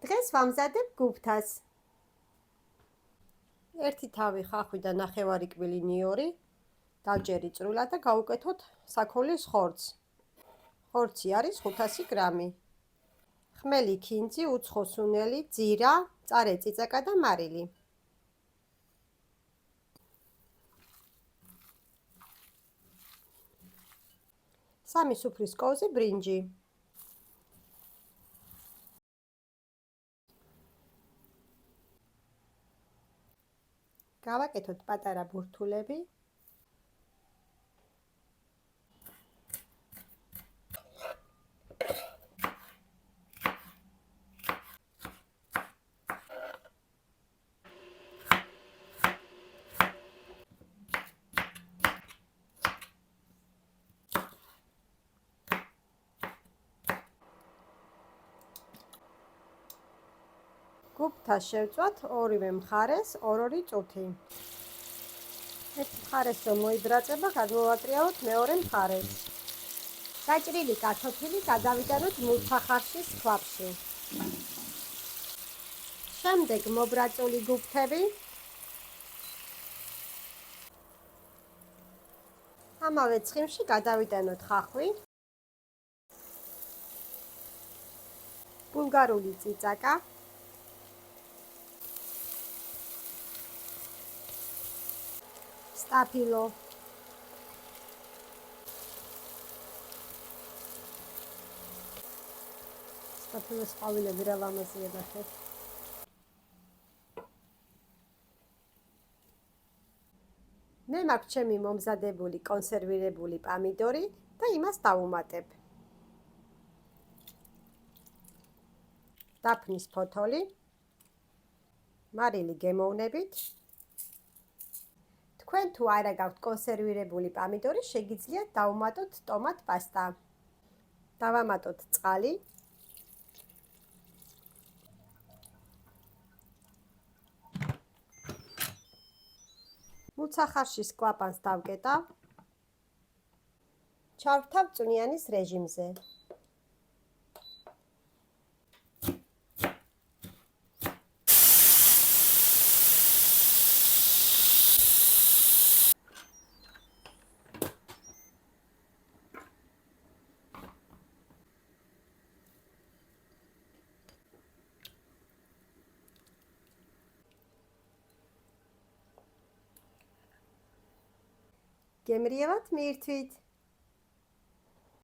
დღეს ვამზადებ გუფთას. ერთი თავი ხახვი და ნახევარი კბილი ნიორი დავჭერი წვრილად და გავუკეთოთ საქონლის ხორცს. ხორცი არის 500 გრამი. ხმელი ქინძი, უცხო სუნელი, ძირა, მწარე წიწაკა და მარილი. სამი სუფრის კოვზი ბრინჯი. გავაკეთოთ პატარა ბურთულები. გუფთას შევწვათ ორივე მხარეს 2-2 წუთი. ერთ მხარეს რომ მოიბრაწება, გადმოვატრიალოთ მეორე მხარეს. გაჭრილი კარტოფილი გადავიტანოთ მუცახარშის ქვაბში. შემდეგ მობრაწული გუფთები. ამავე ცხიმში გადავიტანოთ ხახვი. ბულგარული წიწაკა. სტაფილო. სტაფილოს ყვავილები რა ლამაზია ნახეთ. მე მაქვს ჩემი მომზადებული კონსერვირებული პამიდორი და იმას დავუმატებ. დაფნის ფოთოლი. მარილი გემოვნებით. თქვენ თუ არა გაქვთ კონსერვირებული პამიდორი, შეგიძლიათ დავუმატოთ ტომატ პასტა. დავამატოთ წყალი. მუცახარშის კლაპანს დავკეტავ. ჩავრთავ წვნიანის რეჟიმზე. გემრიელად მიირთვით.